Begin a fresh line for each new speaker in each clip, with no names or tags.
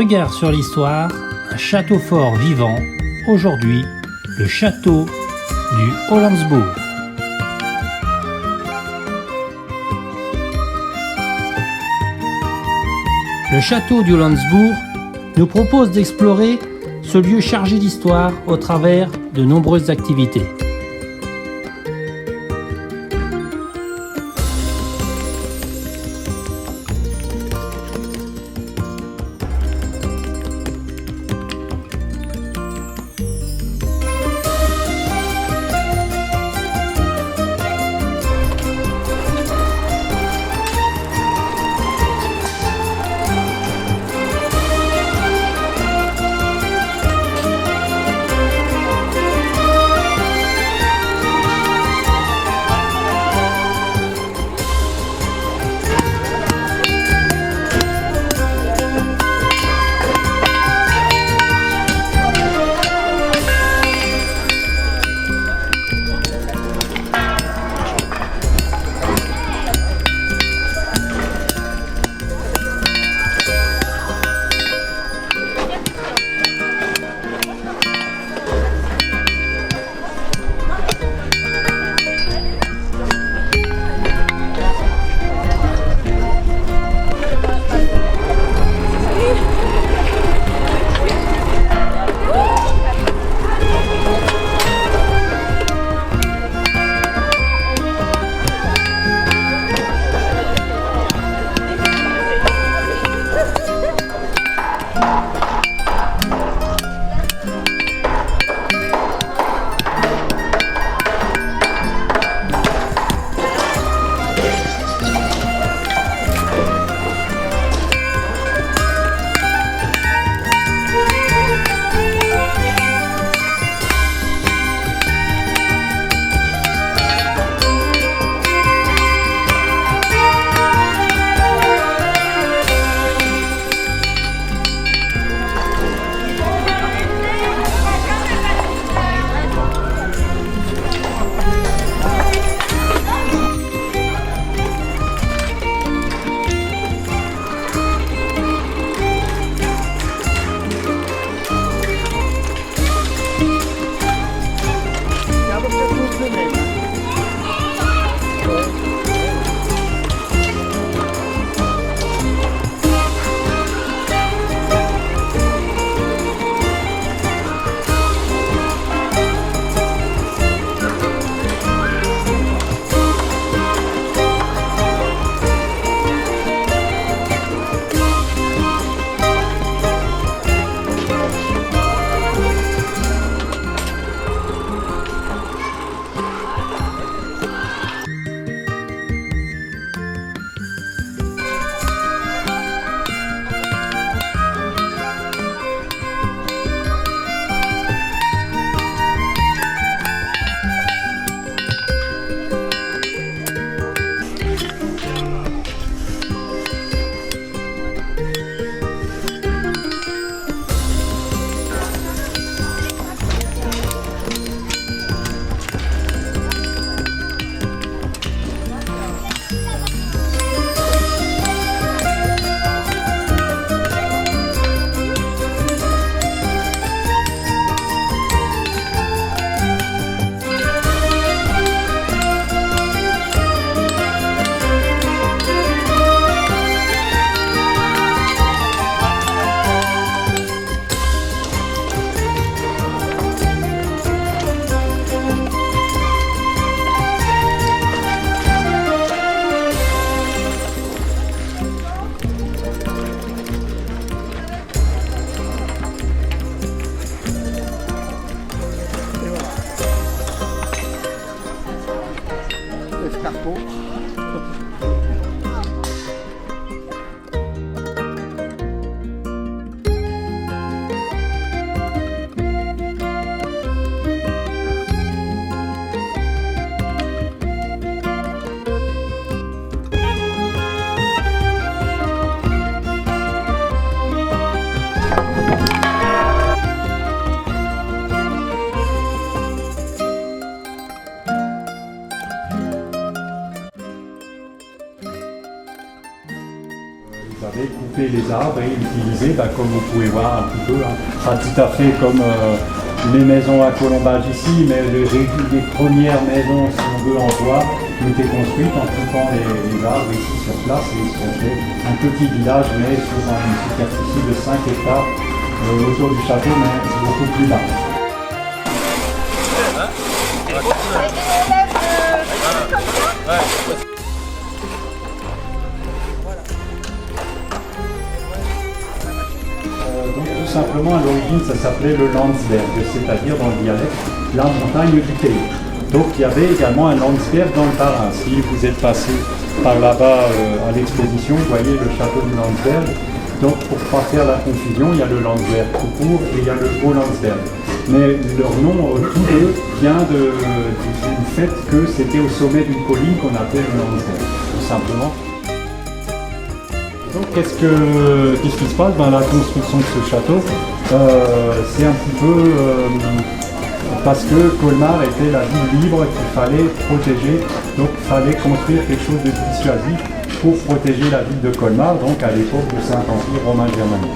regard sur l'histoire, un château fort vivant, aujourd'hui le château du Hollandsbourg. Le château du Hollandsbourg nous propose d'explorer ce lieu chargé d'histoire au travers de nombreuses activités.
les arbres et utiliser, comme vous pouvez voir un petit peu, pas tout à fait comme les maisons à colombage ici, mais les premières maisons, si on veut, en bois, ont été construites en coupant les arbres ici sur place et ils ont fait un petit village, mais sur une superficie de 5 hectares autour du château, mais beaucoup plus large. Donc tout simplement à l'origine ça s'appelait le Landsberg, c'est-à-dire dans le dialecte la montagne du pays. Donc il y avait également un Landsberg dans le Bas-Rhin. Si vous êtes passé par là-bas à l'exposition, vous voyez le château du Landsberg. Donc pour ne pas faire la confusion, il y a le Landsberg tout court et il y a le Haut Landsberg. Mais leur nom, tous deux, vient du fait que c'était au sommet d'une colline qu'on appelait le Landsberg, tout simplement. Donc qu'est-ce qui se passe dans la construction de ce château? C'est un petit peu parce que Colmar était la ville libre qu'il fallait protéger, donc il fallait construire quelque chose de dissuasif pour protéger la ville de Colmar, donc à l'époque du Saint-Empire romain germanique.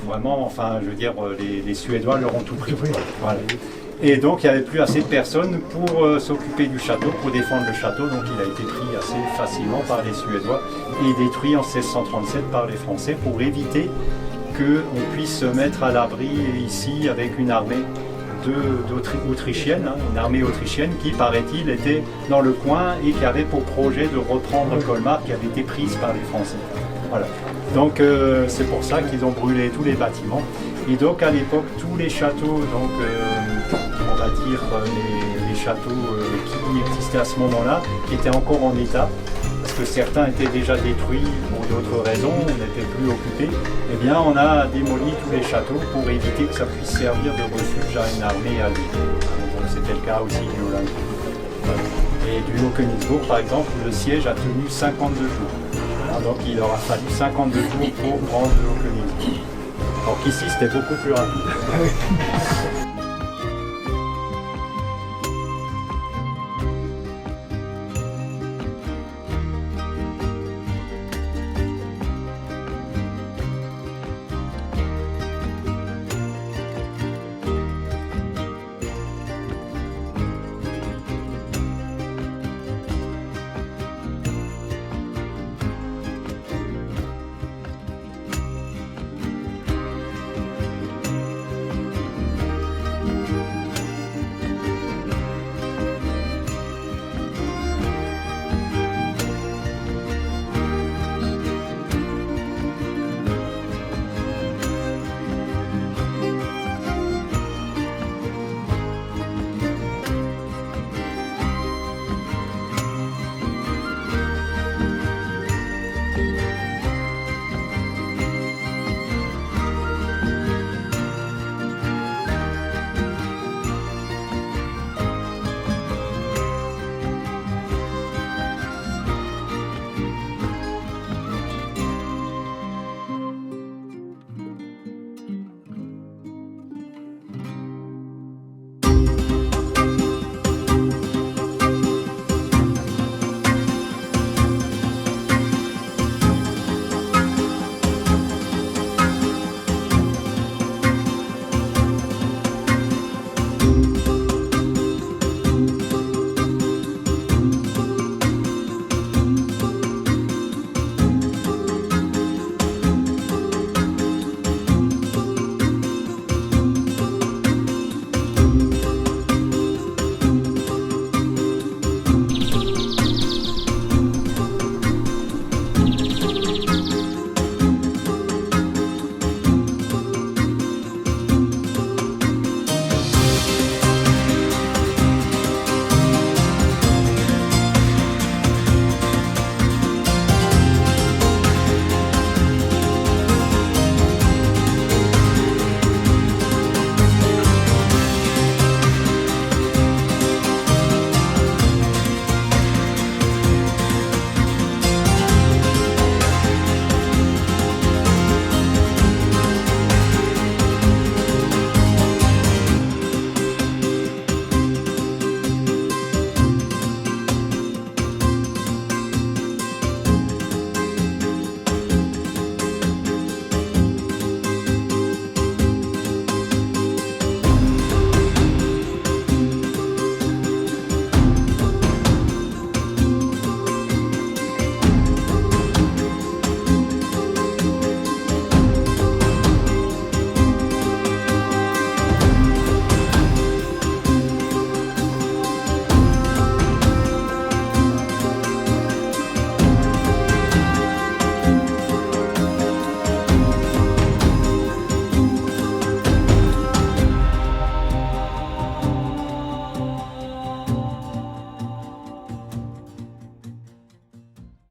Vraiment, enfin, je veux dire, les Suédois leur ont tout pris. Voilà. Et donc, il n'y avait plus assez de personnes pour s'occuper du château, pour défendre le château. Donc, il a été pris assez facilement par les Suédois et détruit en 1637 par les Français pour éviter qu'on puisse se mettre à l'abri ici avec une armée autrichienne, une armée autrichienne qui, paraît-il, était dans le coin et qui avait pour projet de reprendre Colmar qui avait été prise par les Français. Voilà. Donc c'est pour ça qu'ils ont brûlé tous les bâtiments. Et donc à l'époque, tous les châteaux, donc on va dire les châteaux qui existaient à ce moment-là, qui étaient encore en état, parce que certains étaient déjà détruits pour d'autres raisons, n'étaient plus occupés, eh bien on a démoli tous les châteaux pour éviter que ça puisse servir de refuge à une armée alliée. Donc c'était le cas aussi du Holland. Et du Haut-Königsbourg par exemple, où le siège a tenu 52 jours. Donc il aura fallu 52 jours pour prendre le Haut-Königsbourg. Alors qu'ici c'était beaucoup plus rapide.